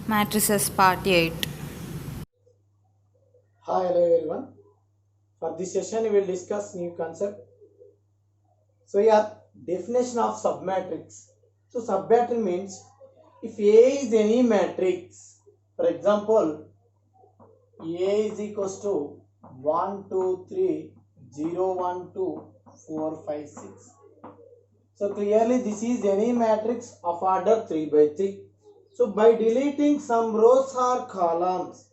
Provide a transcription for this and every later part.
Matrices Part 8. Hi, hello everyone. For this session, we will discuss new concept. So, yeah, definition of submatrix. So, submatrix means if A is any matrix, for example, A is equals to 1, 2, 3, 0, 1, 2, 4, 5, 6. So, clearly this is any matrix of order 3 by 3. So, by deleting some rows or columns,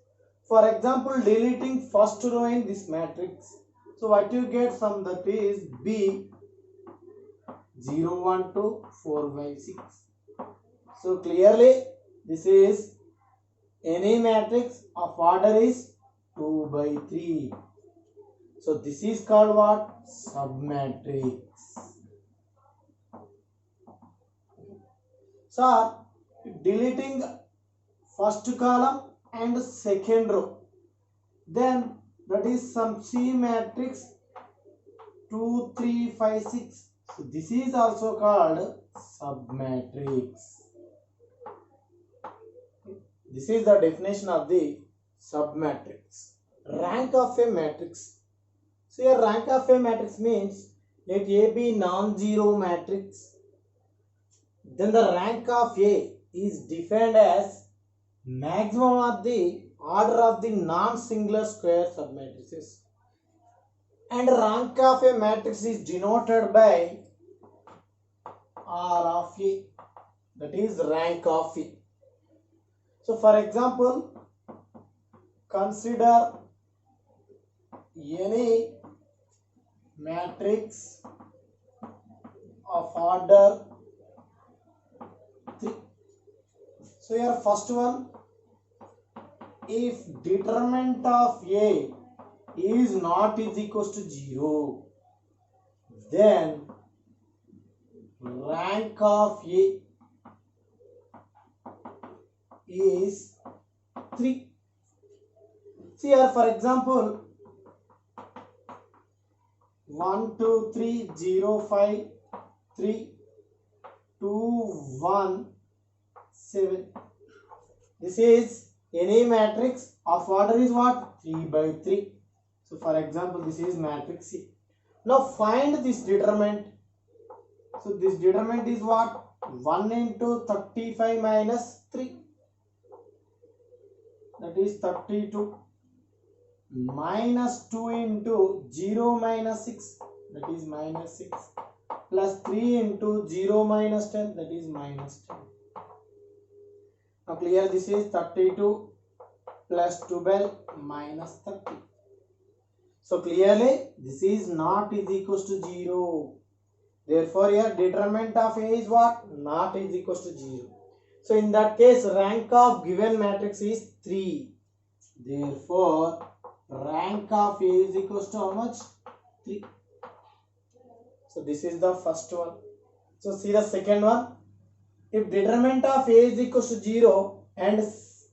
for example, deleting first row in this matrix, so what you get from that is B 0, 1, 2, 4 by 6. So clearly this is any matrix of order is 2 by 3. So this is called what? Submatrix. So deleting first column and second row, then that is some C matrix 2, 3, 5, 6. So this is also called submatrix. This is the definition of the submatrix. Rank of a matrix. So here rank of a matrix means let A be non-zero matrix. Then the rank of A is defined as maximum of the order of the non-singular square submatrices. And rank of a matrix is denoted by R of A, that is rank of A. So for example, consider any matrix of order 3. So here first one, if determinant of A is not is equals to 0, then rank of A is 3. See here for example 1, 2, 3, 0, 5, 3, 2, 1, 7. This is any matrix of order is what? 3 by 3. So for example this is matrix C. Now find this determinant. So this determinant is what? 1 into 35 minus 3. That is 32. Minus 2 into 0 minus 6. That is minus 6. Plus 3 into 0 minus 10. That is minus 10. Now clear, this is 32 plus 12 minus 30. So clearly this is not is equals to 0. Therefore here determinant of A is what? Not is equals to 0. So in that case rank of given matrix is 3. Therefore rank of A is equals to how much? 3. So this is the first one. So see the second one. If determinant of A is equals to 0 and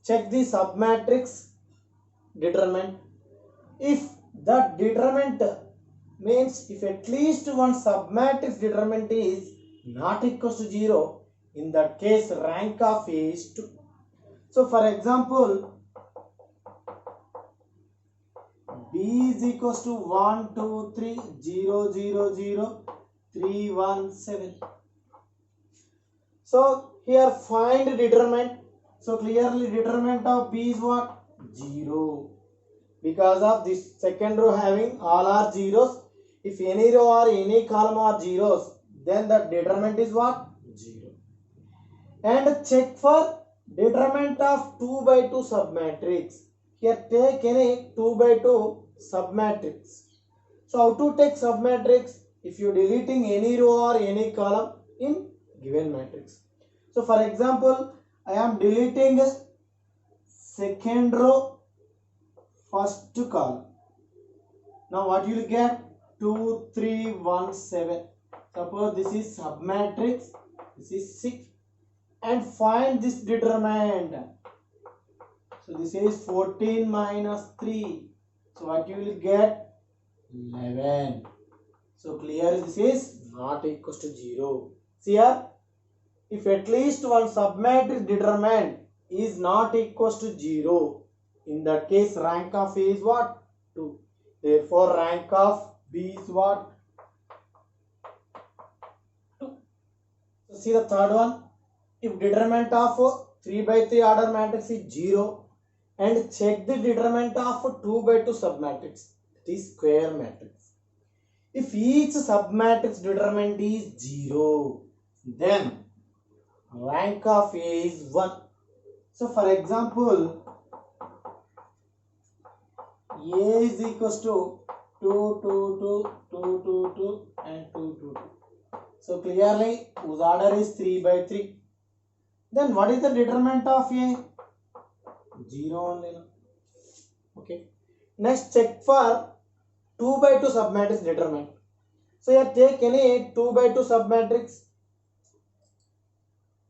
check the submatrix determinant. If the determinant means if at least one submatrix determinant is not equals to 0, in that case rank of A is 2. So for example, B is equals to 1, 2, 3, 0, 0, 0, 3, 1, 7. So here find determinant. So clearly determinant of B is what? 0. Because of this second row having all are zeros. If any row or any column are zeros, then the determinant is what? 0. And check for determinant of 2 by 2 submatrix. Here take any 2 by 2 submatrix. So how to take submatrix? If you deleting any row or any column in given matrix. So for example, I am deleting second row, first column. Now what you will get? 2, 3, 1, 7. Suppose this is submatrix, this is 6. And find this determinant. So this is 14 minus 3. So what you will get? 11. So clear, this is not equals to 0. See here, if at least one submatrix determinant is not equals to 0. In that case, rank of A is what? 2. Therefore, rank of B is what? 2. So see the third one. If determinant of 3 by 3 order matrix is 0 and check the determinant of 2 by 2 submatrix, it is square matrix. If each submatrix determinant is 0, then rank of A is 1. So for example, A is equals to 2, 2, 2, 2, 2, 2 and 2, 2, 2. So clearly whose order is 3 by 3. Then what is the determinant of A? 0 only. Okay. Next check for 2 by 2 submatrix determinant. So here take any 2 by 2 submatrix.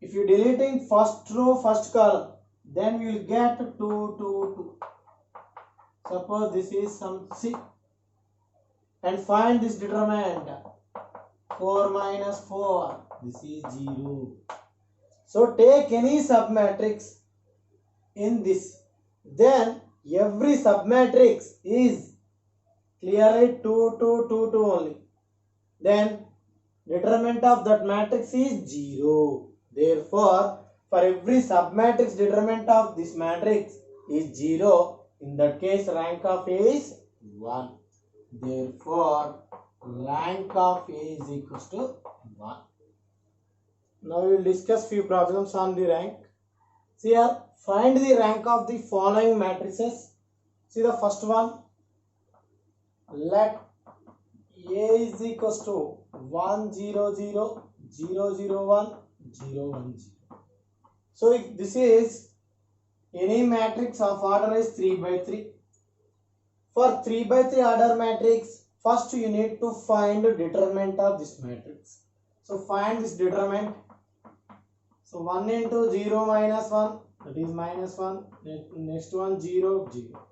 If you deleting first row, first column, then you will get 2, 2, 2. Suppose this is some C. And find this determinant. 4 minus 4. This is 0. So take any submatrix in this. Then every submatrix is clearly 2, 2, 2, 2 only. Then determinant of that matrix is 0. Therefore, for every submatrix determinant of this matrix is 0. In that case, rank of A is 1. Therefore, rank of A is equals to 1. Now we will discuss few problems on the rank. See here, find the rank of the following matrices. See the first one. Let A is equals to 1, 0, 0, 0, 0, 1, 0, 1, 0. So if this is any matrix of order is 3 by 3. For 3 by 3 order matrix, first you need to find the determinant of this matrix. So find this determinant. So 1 into 0 minus 1, that is minus 1. Next one 0, 0.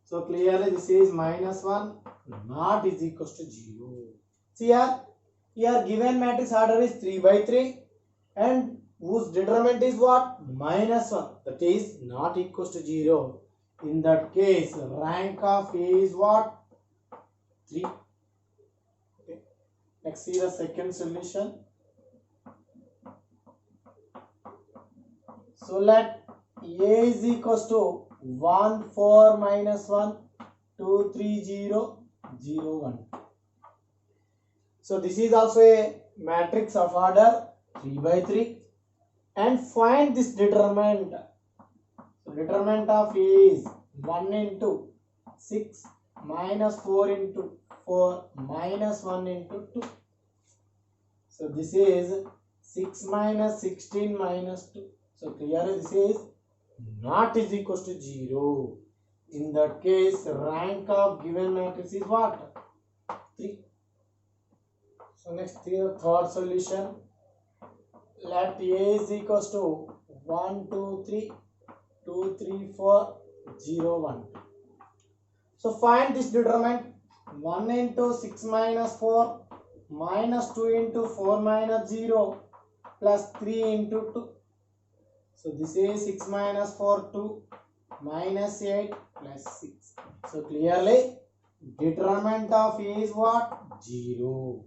So clearly this is minus 1 not is equals to 0. See here given matrix order is 3 by 3 and whose determinant is what? Minus 1, that is not equals to 0. In that case, rank of A is what? 3. Okay. Next, see the second solution. So let A is equals to 1, 4 minus 1, 2, 3, 0, 0, 1. So this is also a matrix of order 3 by 3. And find this determinant. So determinant of A is 1 into 6 minus 4 into 4 minus 1 into 2. So this is 6 minus 16 minus 2. So clearly this is not is equals to 0. In that case, rank of given matrix is what? 3. So next here, third solution. Let A is equals to 1, 2, 3, 2, 3, 4, 0, 1. So find this determinant. 1 into 6 minus 4 minus 2 into 4 minus 0 plus 3 into 2. So this is 6 minus 4, 2 minus 8 plus 6. So clearly determinant of A is what? 0.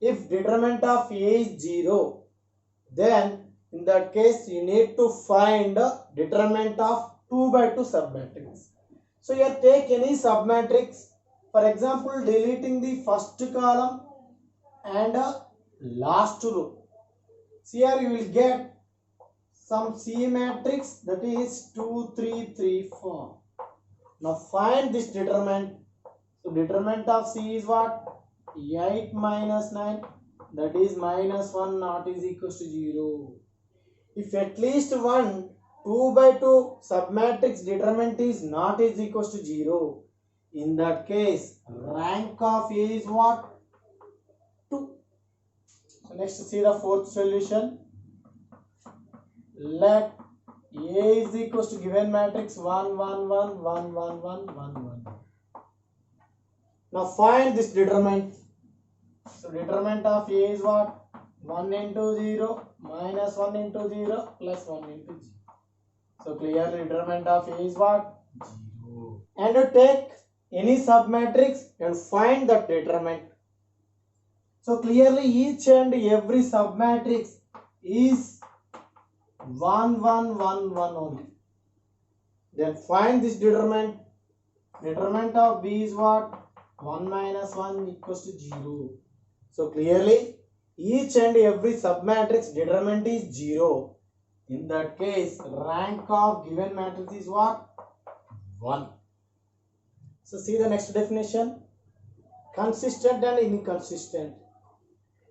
If determinant of A is 0, then in that case you need to find determinant of 2 by 2 submatrix. So here take any submatrix. For example, deleting the first column and last row. So here you will get some C matrix, that is 2, 3, 3, 4. Now find this determinant. So determinant of C is what? 8 minus 9, that is minus 1 not is equals to 0. If at least one 2 by 2 submatrix determinant is not is equals to 0, in that case rank of A is what? 2. So next see the fourth solution. Let A is equals to given matrix 1, 1, 1, 1, 1, 1, 1, 1. Now find this determinant. So determinant of A is what? 1 into 0 minus 1 into 0 plus 1 into 0. So clearly determinant of A is what? 0. And you take any submatrix and find that determinant. So clearly each and every submatrix is 1 1 1 1 only. Then find this determinant. Determinant of B is what? 1 minus 1 equals to 0. So clearly each and every submatrix determinant is 0. In that case, rank of given matrix is what? 1. So see the next definition. Consistent and inconsistent.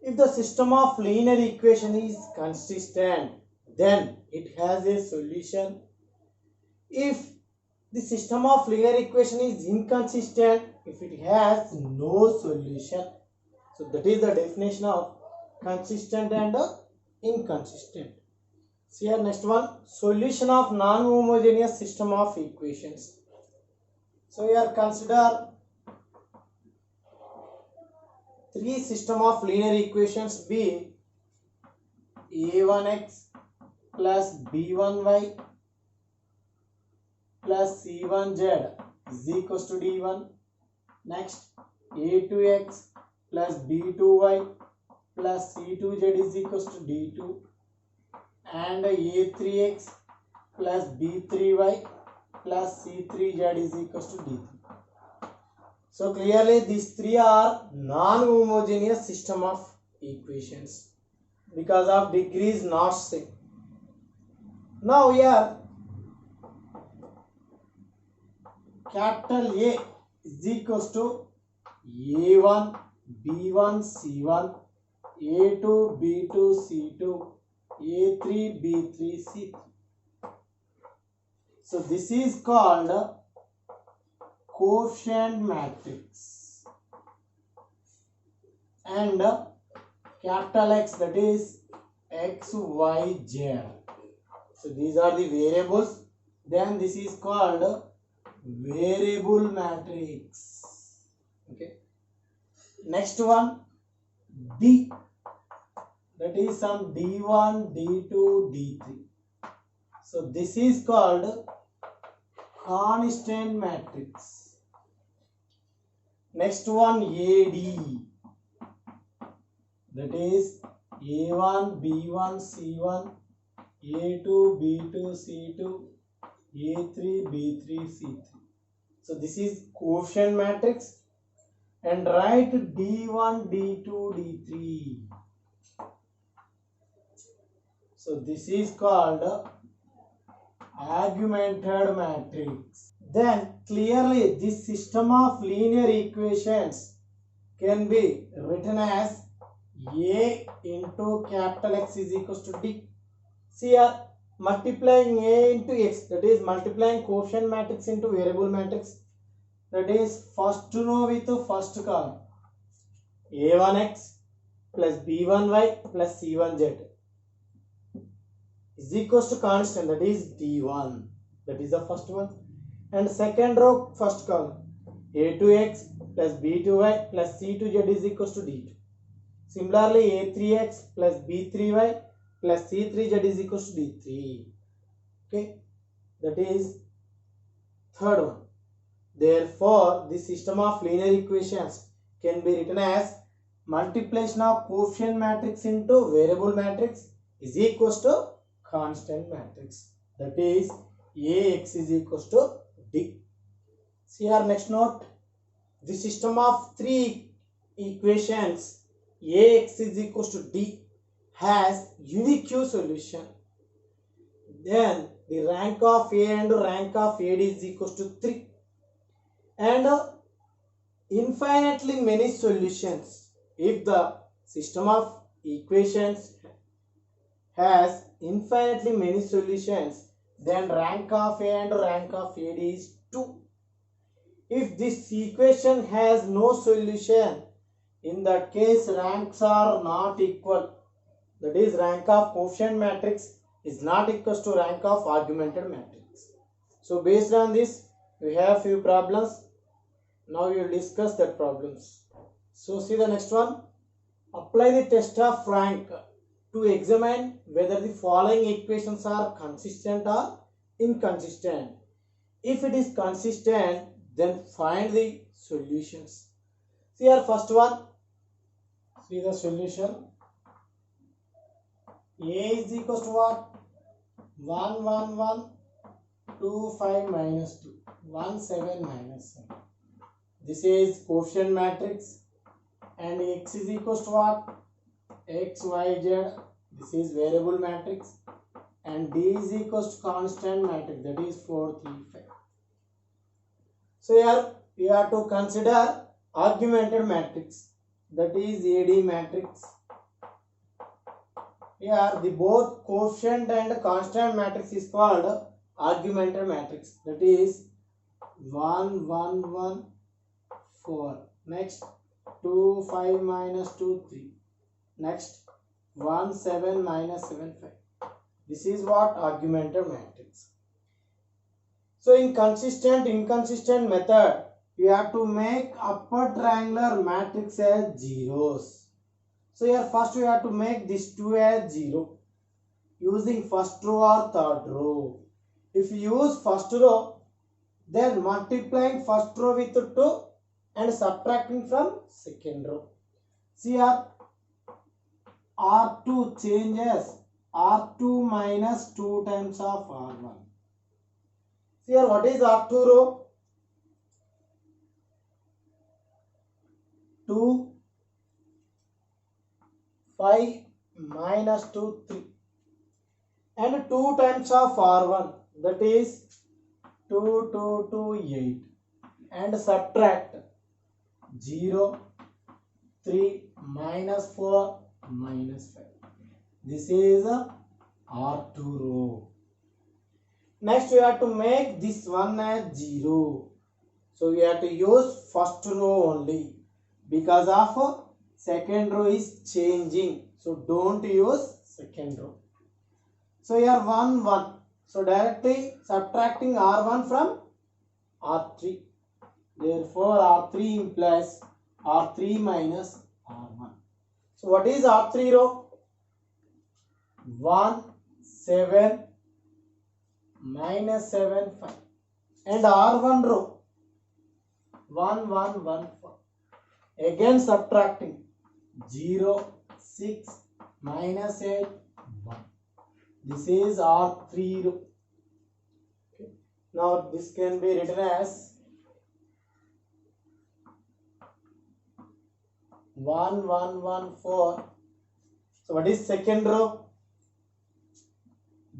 If the system of linear equation is consistent, then it has a solution. If the system of linear equation is inconsistent, if it has no solution. So that is the definition of consistent and inconsistent. See here next one, solution of non-homogeneous system of equations. So here consider three system of linear equations be a1x plus b1y plus c1z is equals to d1. Next, a2x plus b2y plus c2z is equals to d2. And a3x plus b3y plus c3z is equals to d3. So clearly these three are non-homogeneous system of equations because of degree is not same. Now here capital A is equals to a1 b1 c1 a2 b2 c2 a3 b3 c3. So this is called coefficient matrix, and capital X, that is x y z. So these are the variables. Then this is called variable matrix. Okay. Next one D, that is some d1 d2 d3. So this is called constant matrix. Next one AD, that is A1 B1 C1 A2 B2 C2 A3 B3 C3. So this is coefficient matrix, and write D1 D2 D3. So this is called augmented matrix. Then clearly this system of linear equations can be written as A into capital X is equals to D. See here, multiplying A into X, that is multiplying coefficient matrix into variable matrix, that is first row with first column, A1x plus B1y plus C1z is equals to constant, that is D1, that is the first one. And second row first column, A2x plus B2y plus C2z is equals to D2. Similarly, A3x plus B3y plus C3z is equals to D3. Okay, that is third one. Therefore, the system of linear equations can be written as multiplication of coefficient matrix into variable matrix is equals to constant matrix, that is Ax is equals to D. See our next note, the system of three equations Ax is equals to D has unique solution. Then the rank of A and rank of AD is equals to 3, and infinitely many solutions. If the system of equations has infinitely many solutions, then rank of A and rank of AD is 2. If this equation has no solution, in that case ranks are not equal, that is rank of coefficient matrix is not equals to rank of augmented matrix. So based on this we have few problems. Now we will discuss that problems. So see the next one, apply the test of rank to examine whether the following equations are consistent or inconsistent. If it is consistent, then find the solutions. See here, first one. See the solution. A is equals to what? 1, 1, 1, 2, 5 minus 2, 1, 7 minus 7. This is quotient matrix. And x is equals to what? X, y, z. This is variable matrix. And d is equals to constant matrix. That is 4, 3, 5. So here you have to consider augmented matrix. That is AD matrix. Here the both quotient and constant matrix is called augmented matrix. That is 1, 1, 1, 4. Next 2, 5 minus 2, 3. Next 1, 7 minus 7, 5. This is what augmented matrix. So in consistent, inconsistent method, you have to make upper triangular matrix as zeros. So here first we have to make this 2 as 0 using first row or third row. If you use first row, then multiplying first row with 2 and subtracting from second row. See here, R2 changes R2 minus 2 times of R1. See here, what is R2 row? 2, 5 minus 2, 3. And 2 times of R1, that is 2, 2, 2, 8. And subtract 0, 3 minus 4 minus 5. This is a R2 row. Next we have to make this one as 0. So we have to use first row only because of second row is changing. So don't use second row. So here 1, 1. So directly subtracting R1 from R3. Therefore R3 implies R3 minus R1. So what is R3 row? 1, 7 minus 7, 5. And R1 row 1, 1, 1, 4. Again subtracting 0, 6 minus 8, 1. This is R3 row. Okay. Now this can be written as 1, 1, 1, 4. So what is second row?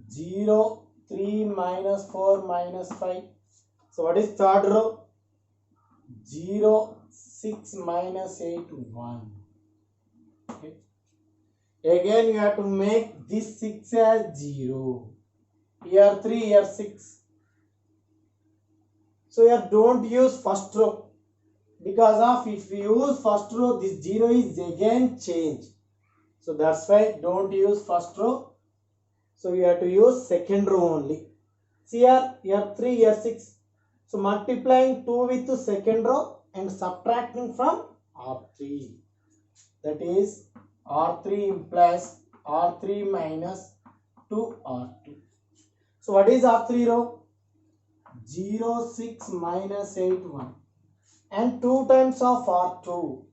0, 3 minus 4 minus 5. So what is third row? 0, 6 minus 8, 1. Okay. Again you have to make this 6 as 0. Here 3, here 6. So here don't use first row. Because of if you use first row, this 0 is again changed. So that's why don't use first row. So you have to use second row only. See here 3, here 6. So multiplying 2 with the second row and subtracting from R3. That is R3 implies R3 minus 2R2. So what is R3 row? 0, 6 minus 8, 1. And 2 times of R2.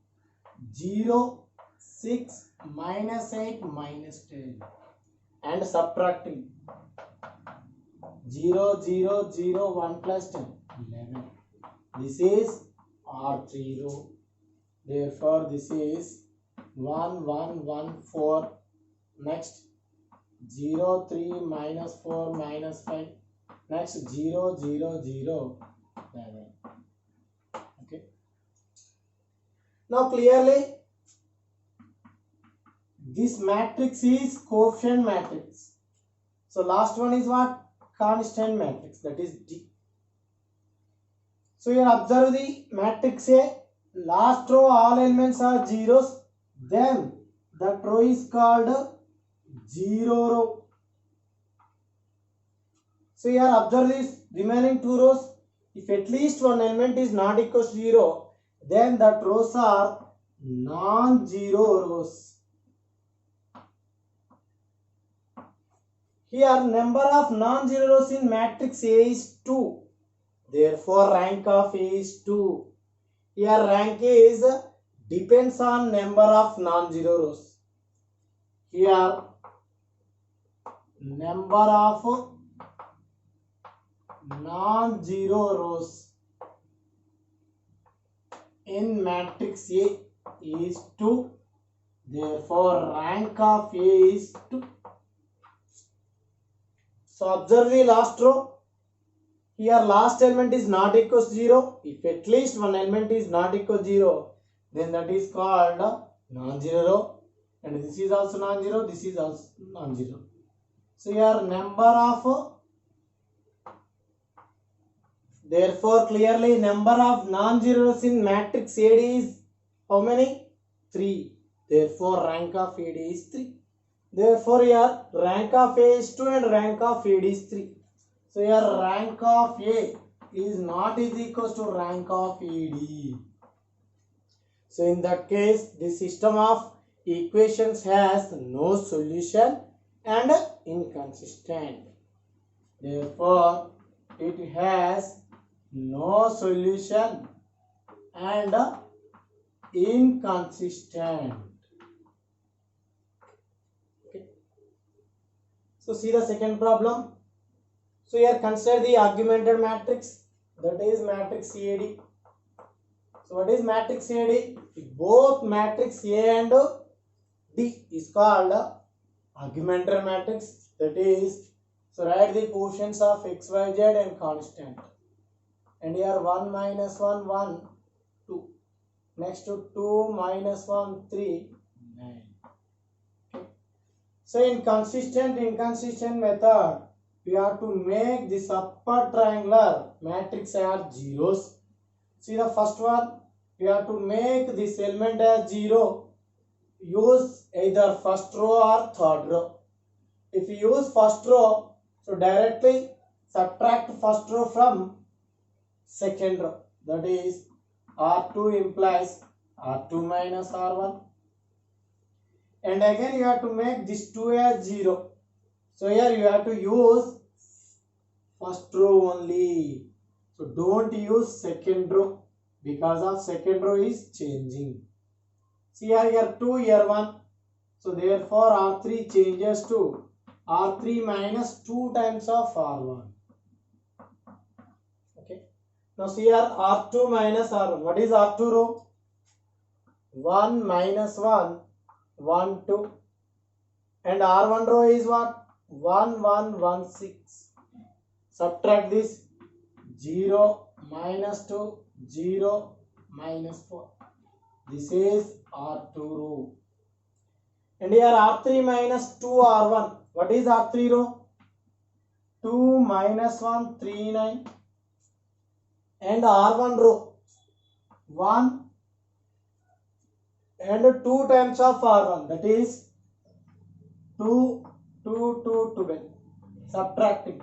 0, 6 minus 8 minus 10. And subtracting 0, 0, 0, 1 plus 10, 11. This is R3 row. Therefore, this is 1, 1, 1, 4. Next 0, 3 minus 4 minus 5. Next 0, 0, 0, 11. Okay. Now clearly this matrix is coefficient matrix. So last one is what? Constant matrix, that is D. So here observe the matrix A. Last row all elements are zeros. Then that row is called zero row. So here observe this remaining 2 rows. If at least one element is not equal to 0, then that rows are non-zero rows. Here number of non-zero rows in matrix A is 2. Therefore rank of A is 2. Here rank A is depends on number of non-zero rows. Here number of non-zero rows in matrix A is 2. Therefore rank of A is 2. So observe the last row. Here last element is not equal to 0. If at least one element is not equal to 0, then that is called non-zero row. And this is also non-zero, this is also non-zero. So here number of, therefore clearly number of non-zero rows in matrix AD is how many? 3. Therefore rank of AD is 3. Therefore here rank of A is 2 and rank of AD is 3. So here rank of A is not is equal to rank of AD. So in that case, this system of equations has no solution and inconsistent. Therefore it has no solution and inconsistent. Okay. So see the second problem. So here consider the augmented matrix, that is matrix CAD. So what is matrix CAD? Both matrix A and D is called augmented matrix. That is, so write the quotients of x, y, z and constant. And here 1 minus 1, 1, 2. Next to 2 minus 1, 3, 9. Okay. So in inconsistent method, we have to make this upper triangular matrix as zeros. See the first one, we have to make this element as 0. Use either first row or third row. If you use first row, so directly subtract first row from second row. That is R2 implies R2 minus R1. And again you have to make this 2 as 0. So here you have to use first row only. So don't use second row because of second row is changing. See here 2, here 1. So therefore R3 changes to R3 minus 2 times of R1. Okay. Now see here R2 minus R1. What is R2 row? 1 minus 1, 1, 2. And R1 row is what? 1, 1, 1, 6. Subtract this 0, minus 2, 0, minus 4. This is R2 row. And here R3 minus 2 R1. What is R3 row? 2 minus 1, 3, 9. And R1 row 1 and 2 times of R1. That is 2, 2, 2, 12. Subtracting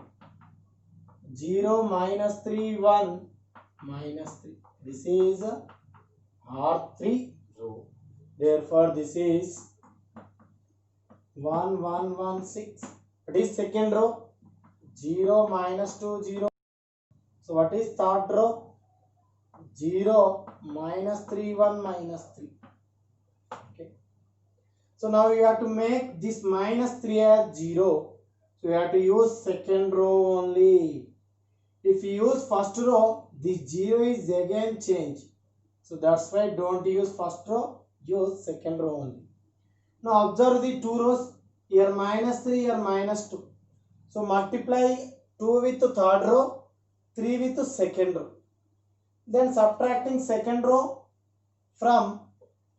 0 minus 3, 1 minus 3. This is R3 row. Therefore this is 1, 1, 1, 6. What is second row? 0 minus 2, 0. So what is third row? 0 minus 3, 1 minus 3. Okay. So now you have to make this minus 3 as 0. So you have to use second row only. If you use first row, this 0 is again changed. So that's why don't use first row, use second row only. Now observe the two rows. Here minus 3, here minus 2. So multiply 2 with the third row, 3 with the second row. Then subtracting second row from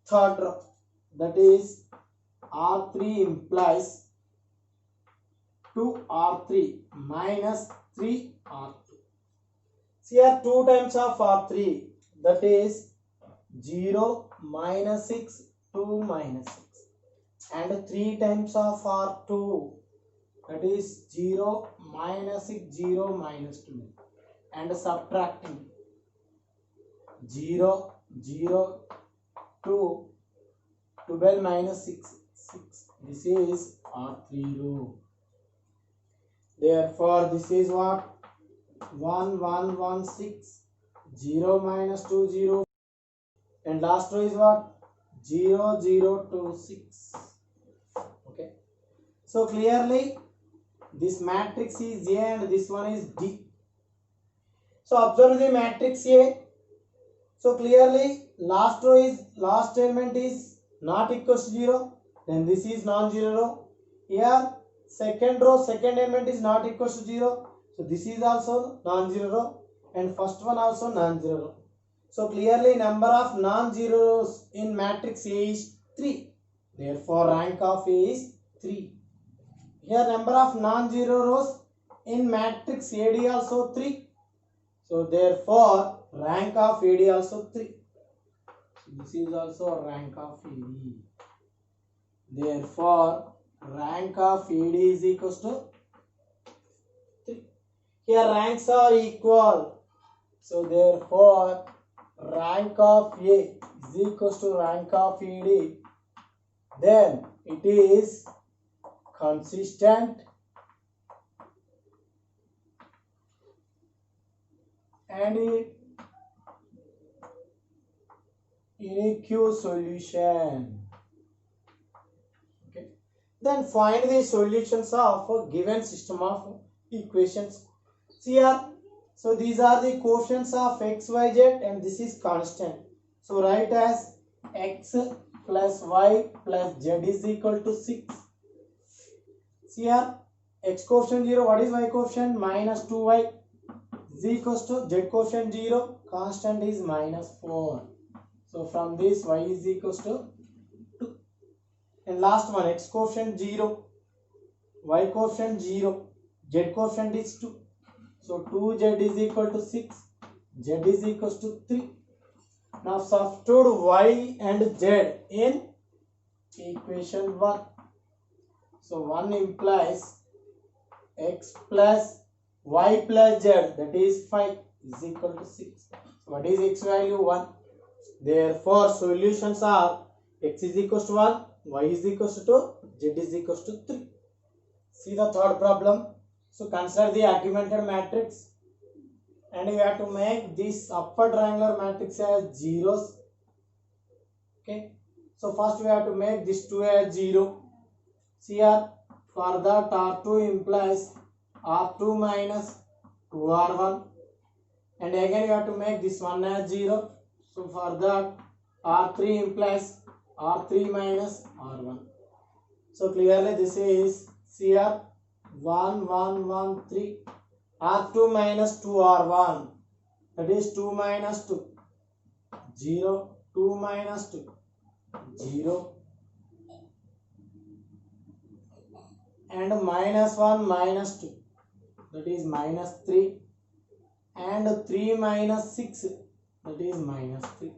third row. That is R3 implies 2R3 minus 3R2. See here 2 times of R3. That is 0, minus 6, 2 minus 6. And 3 times of R2. That is 0, minus 6, 0, minus 2. And subtracting 0, 0, 2, 12 minus 6, 6. This is R3 row. Therefore this is what? 1 1 1 6, 0 minus 2 0, and last row is what? 0 0 2 6. Okay, so clearly this matrix is A and this one is D. So observe the matrix A. So clearly last element is not equal to 0, then this is non-zero row. Here second row second element is not equal to 0, so this is also non-zero row, and first one also non-zero row. So clearly number of non-zero rows in matrix A is 3. Therefore rank of A is 3. Here number of non-zero rows in matrix AD also 3. So therefore rank of AD also 3. So this is also rank of AD. Therefore rank of AD is equal to 3. Here ranks are equal. So therefore rank of A is equal to rank of AD. Then it is consistent and unique solution. Okay. Then find the solutions of a given system of equations. See here. So these are the coefficients of x, y, z, and this is constant. So write as x plus y plus z is equal to 6. See here. X coefficient 0. What is y coefficient? Minus 2y is equals to z coefficient 0. Constant is minus 4. So from this y is equals to 2. And last one, x coefficient 0, y coefficient 0, z coefficient is 2. So 2z is equal to 6, z is equals to 3. Now substitute y and z in equation 1. So 1 implies x plus y plus z, that is 5, is equal to 6. So what is x value? 1. Therefore solutions are x is equals to 1, y is equals to 2, z is equals to 3. See the third problem. So consider the augmented matrix, and you have to make this upper triangular matrix as zeros. Okay, so first we have to make this 2 as 0. See here, for that R2 implies R2 minus 2R1, and again you have to make this 1 as 0. So for that R3 implies R3 minus R1. So clearly this is, see here, 1 1 1 3, R2 minus 2R1, that is 2 minus 2, 0, 2 minus 2, 0, and minus 1 minus 2, that is minus 3, and 3 minus 6, that is minus 3.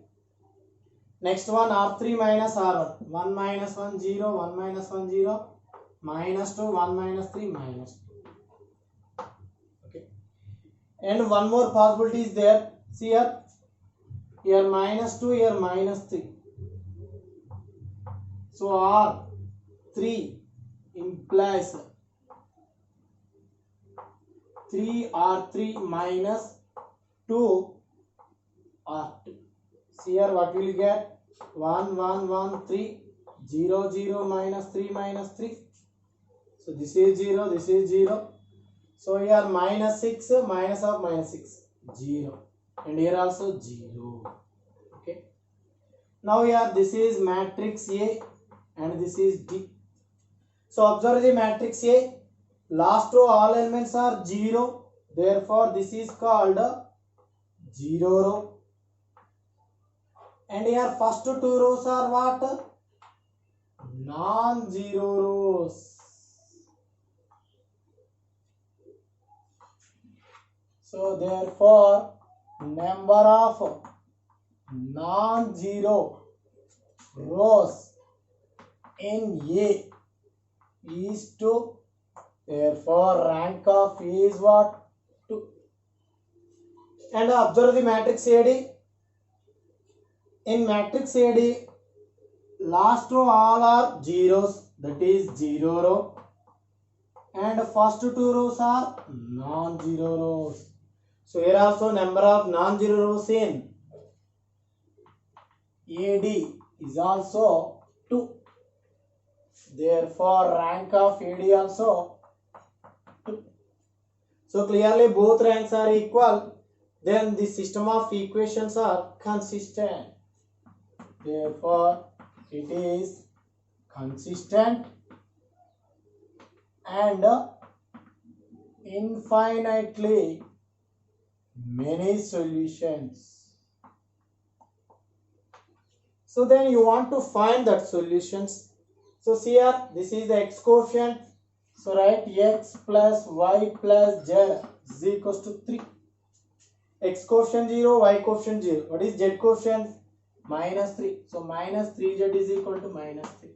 Next one, R3 minus R1, 1 minus 1 0, 1 minus 1 0, minus 2, 1 minus 3, minus 2. Okay, and one more possibility is there. See here, here minus 2, here minus 3. So R3 implies 3R3 minus 2R2. See here, what will you get? 1 1 1 3, 0 0 minus 3 minus 3. So this is 0, this is 0. So here minus 6, minus of minus 6, 0. And here also 0. Okay. Now here this is matrix A and this is D. So observe the matrix A. Last row all elements are 0. Therefore this is called 0 row. And here first two rows are what? Non-zero rows. So therefore number of non-zero rows in A is 2. Therefore rank of A is what? 2. And observe the matrix AD. In matrix AD, last row all are zeros, that is 0 row. and first two rows are non-zero rows. So here also number of non-zero rows in AD is also 2. Therefore rank of AD also 2. So clearly both ranks are equal. Then the system of equations are consistent. Therefore it is consistent and infinitely many solutions. So then you want to find that solutions. So see here, this is the x coefficient. So write x plus y plus z is equals to 3. X coefficient 0, y coefficient 0. What is z coefficient? Minus 3. So minus 3z is equal to minus 3.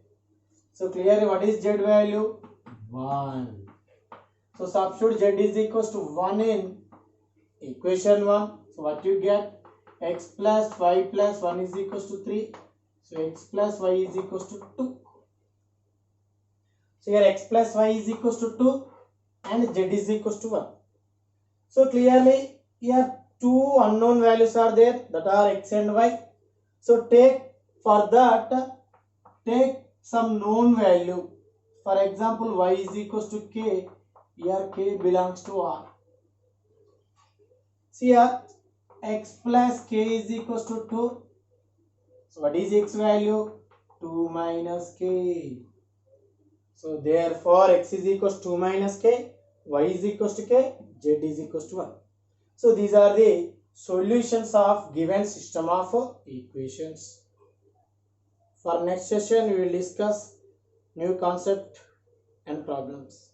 So clearly what is z value? 1. So substitute z is equals to 1 in equation 1. So what you get? X plus y plus 1 is equals to 3. So x plus y is equals to 2. So here x plus y is equals to 2 and z is equals to 1. So clearly here two unknown values are there, that are x and y. So take some known value. For example, y is equals to k. Here k belongs to r. See here x plus k is equals to 2. So what is x value? 2 minus k. So therefore x is equals to 2 minus k, y is equals to k, z is equals to 1. So these are the solutions of given system of equations. For next session we will discuss new concept and problems.